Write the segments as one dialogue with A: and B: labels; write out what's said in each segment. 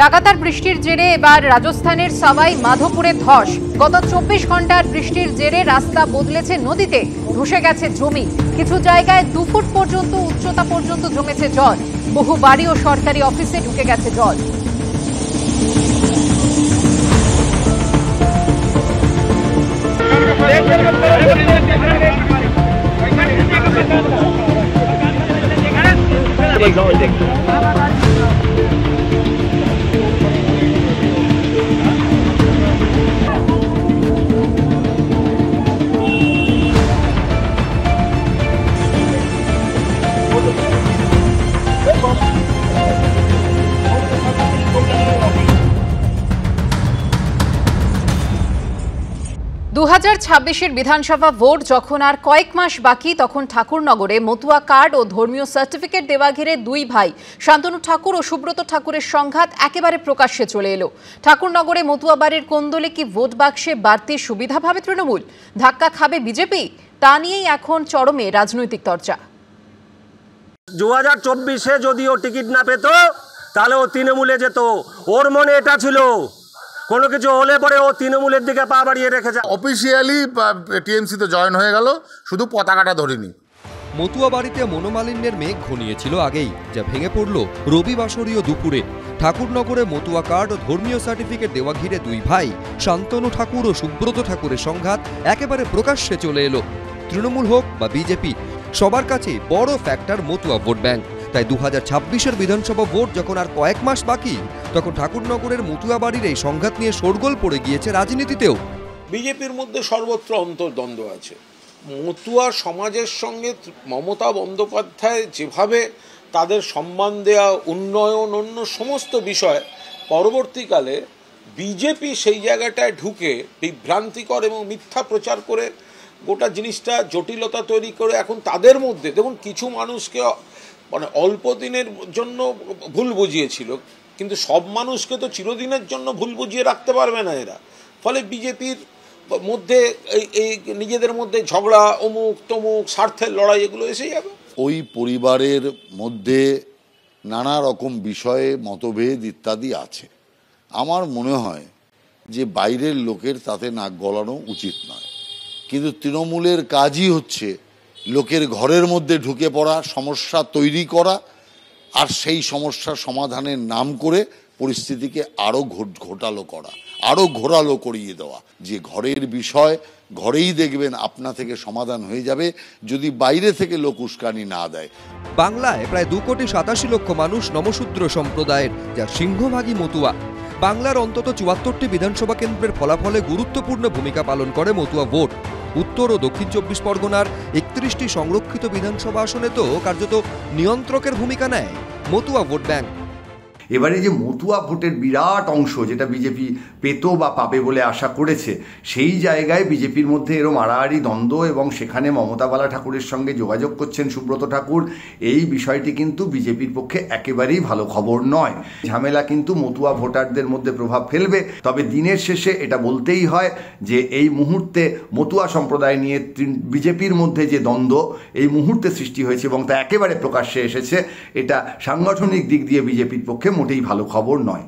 A: লাগাতার বৃষ্টির জেরে এবার রাজস্থানের সাওয়াই মাধোপুরে ধস। গত 24 ঘন্টার বৃষ্টির জেরে রাস্তা বদলেছে নদীতে, ধসে গেছে জমি। কিছু জায়গায় 2 ফুট পর্যন্ত উচ্চতা পর্যন্ত জমেছে জল। বহু বাড়ি ও সরকারি অফিসে ঢুকে গেছে জল। দু 2026-এর বিধানসভা ভোট যখন আর কয়েক মাস বাকি, তখন ঠাকুরনগরে মতুয়া কার্ড ও ধর্মীয় সার্টিফিকেট দেওয়া ঘিরে দুই ভাই শান্তনু ঠাকুর ও সুব্রত ঠাকুরের সংঘাত একেবারে প্রকাশ্যে চলে এলো। ঠাকুরনগরে মতুয়া বাড়ির কোন্দলে কি ভোট বাক্সে বাড়তি সুবিধা ভাবে তৃণমূল? ধাক্কা খাবে বিজেপি? তা নিয়েই এখন চরমে রাজনৈতিক চর্চা।
B: 2024-এ যদি ও টিকিট না পেত তাহলে ও তৃণমূলে যেত। ওর মনে এটা ছিল, কোনো কিছু হলে পরে ও তৃণমূলের দিকে পা বাড়িয়ে রেখেছে।
C: অফিসিয়ালি টিএমসিতে জয়েন হয়ে গেল, শুধু পতাকাটা ধরিনি।
D: মতুয়া বাড়িতে মনোমালিন্যের মেঘ ঘনিয়েছিল আগেই, যা ভেঙে পড়ল রবিবাসরীয় দুপুরে। ঠাকুরনগরে মতুয়া কার্ড ও ধর্মীয় সার্টিফিকেট দেওয়া ঘিরে দুই ভাই শান্তনু ঠাকুর ও সুব্রত ঠাকুরের সংঘাত একেবারে প্রকাশ্যে চলে এলো। তৃণমূল হোক বা বিজেপি, সবার কাছে বড় ফ্যাক্টর মতুয়া ভোট ব্যাংক। তাই 2026-এর বিধানসভা ভোট যখন আর কয়েক মাস বাকি, তখন ঠাকুরনগরের মতুয়া বাড়ির এই সংঘাত নিয়ে শোরগোল পড়ে গিয়েছে রাজনীতিতেও।
E: বিজেপির মধ্যে সর্বত্র অন্তর্দ্বন্দ্ব আছে। মতুয়া সমাজের সঙ্গে মমতা বন্দ্যোপাধ্যায় যেভাবে তাদের সম্মান দেওয়া, উন্নয়ন, অন্য সমস্ত বিষয়, পরবর্তীকালে বিজেপি সেই জায়গাটায় ঢুকে বিভ্রান্তিকর এবং মিথ্যা প্রচার করে গোটা জিনিসটা জটিলতা তৈরি করে এখন তাদের মধ্যে, দেখুন, কিছু মানুষকে মানে অল্প দিনের জন্য ভুল বুঝিয়েছিল, কিন্তু সব মানুষকে তো চিরদিনের জন্য ভুল বুঝিয়ে রাখতে পারবে না এরা। ফলে বিজেপির মধ্যে এই নিজেদের মধ্যে ঝগড়া, অমুক তমুক, স্বার্থের লড়াই, এগুলো এসে যাবে।
F: ওই পরিবারের মধ্যে নানা রকম বিষয়ে মতভেদ ইত্যাদি আছে। আমার মনে হয় যে বাইরের লোকের তাতে নাক গলানো উচিত নয়, কিন্তু তৃণমূলের কাজই হচ্ছে লোকের ঘরের মধ্যে ঢুকে পড়া, সমস্যা তৈরি করা, আর সেই সমস্যার সমাধানের নাম করে পরিস্থিতিকে আরও ঘোটালো করা, আরও ঘোরালো করিয়ে দেওয়া। যে ঘরের বিষয় ঘরেই দেখবেন আপনা থেকে সমাধান হয়ে যাবে যদি বাইরে থেকে লোক উস্কানি না দেয়।
D: বাংলায় প্রায় 2,87,00,000 মানুষ নমশূদ্র সম্প্রদায়ের, যার সিংহভাগই মতুয়া। বাংলার অন্তত 74টি বিধানসভা কেন্দ্রের ফলাফলে গুরুত্বপূর্ণ ভূমিকা পালন করে মতুয়া ভোট। উত্তর ও দক্ষিণ 24 পরগনার 31টি সংরক্ষিত বিধানসভা আসনে তো কার্যত নিয়ন্ত্রকের ভূমিকা নেয় মতুয়া ভোট ব্যাংক।
G: এবারে যে মতুয়া ভোটের বিরাট অংশ যেটা বিজেপি পেত বা পাবে বলে আশা করেছে, সেই জায়গায় বিজেপির মধ্যে এরম আড়াআড়ি দ্বন্দ্ব এবং সেখানে মমতা বালা ঠাকুরের সঙ্গে যোগাযোগ করছেন সুব্রত ঠাকুর, এই বিষয়টি কিন্তু বিজেপির পক্ষে একেবারেই ভালো খবর নয়। ঝামেলা কিন্তু মতুয়া ভোটারদের মধ্যে প্রভাব ফেলবে। তবে দিনের শেষে এটা বলতেই হয় যে এই মুহূর্তে মতুয়া সম্প্রদায় নিয়ে বিজেপির মধ্যে যে দ্বন্দ্ব এই মুহূর্তে সৃষ্টি হয়েছে এবং তা একেবারে প্রকাশ্যে এসেছে, এটা সাংগঠনিক দিক দিয়ে বিজেপির পক্ষে মোটেই ভালো খবর নয়।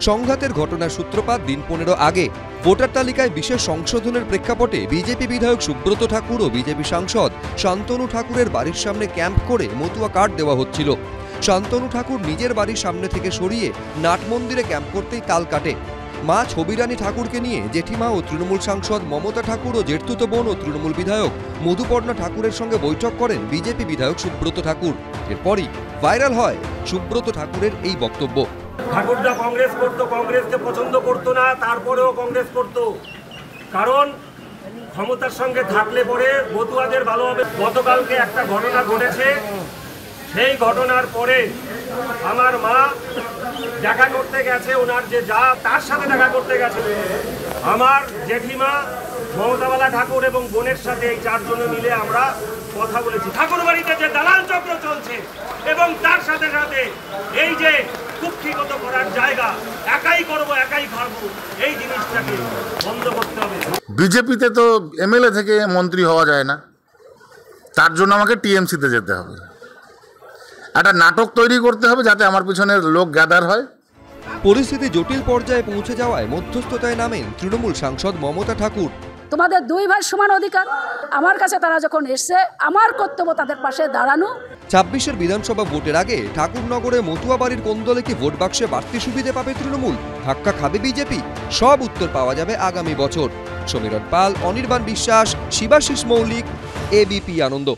D: সংঘাতের ঘটনার সূত্রপাত দিন 15 আগে। ভোটার তালিকায় বিশেষ সংশোধনের প্রেক্ষাপটে বিজেপি বিধায়ক সুব্রত ঠাকুর ও বিজেপি সাংসদ শান্তনু ঠাকুরের বাড়ির সামনে ক্যাম্প করে মতুয়া কার্ড দেওয়া হচ্ছিল। শান্তনু ঠাকুর নিজের বাড়ির সামনে থেকে সরিয়ে নাট মন্দিরে ক্যাম্প করতেই তাল কাটে। মা ছবিরানী ঠাকুরকে নিয়ে জেঠিমা ও তৃণমূল সাংসদ মমতা ঠাকুর ও জেঠতুতো বোন ও তৃণমূল বিধায়ক মধুপর্ণা ঠাকুরের সঙ্গে বৈঠক করেন বিজেপি বিধায়ক সুব্রত ঠাকুর। এরপরই ভাইরাল হয় সুব্রত ঠাকুরের এই বক্তব্য।
B: ঠাকুরদা কংগ্রেস করতো, কংগ্রেসকে পছন্দ করতো না, তারপরেও কংগ্রেস করতো, কারণ ক্ষমতার সঙ্গে থাকলে পরে মতুয়াদের ভালো হবে। গতকালকে একটা ঘটনা ঘটেছে, সেই ঘটনার পরে আমার মা দেখা করতে গেছে, ওনার যে যা তার সাথে দেখা করতে গেছে। আমার জেঠিমা, মমতাবালা ঠাকুর এবং বোনের সাথে এই 4 জনে মিলে আমরা কথা বলেছি। ঠাকুর বাড়িতে যে দালাল চক্র চলছে এবং তার সাথে সাথে এই যে কুক্ষিগত করার জায়গা, একাই করব একাই খাবো, এই জিনিসটাকে বন্ধ করতে হবে।
C: বিজেপিতে তো এমএলএ থেকে মন্ত্রী হওয়া যায় না, তার জন্য আমাকে টিএমসিতে যেতে হবে। একটা নাটক তৈরি করতে হবে যাতে আমার পিছনে লোক গ্যাদার হয়,
D: পরিস্থিতি জটিল পর্যায়ে পৌঁছে যাওয়ায় মধ্যস্থতায় নামেন তৃণমূল সাংসদ মমতা ঠাকুর।
H: তোমাদের দুই ভাই সমান অধিকার, আমার কাছে তারা যখন এসছে আমার কর্তব্য তাদের পাশে দাঁড়ানো।
D: 26-এর বিধানসভা ভোটের আগে ঠাকুরনগরে মতুয়া বাড়ির কোন দলে কি ভোট বাক্সে বাড়তি সুবিধে পাবে তৃণমূল, ধাক্কা খাবে বিজেপি, সব উত্তর পাওয়া যাবে আগামী বছর। সমীরণ পাল, অনির্বাণ বিশ্বাস, শিবাশিস মৌলিক, এবিপি আনন্দ।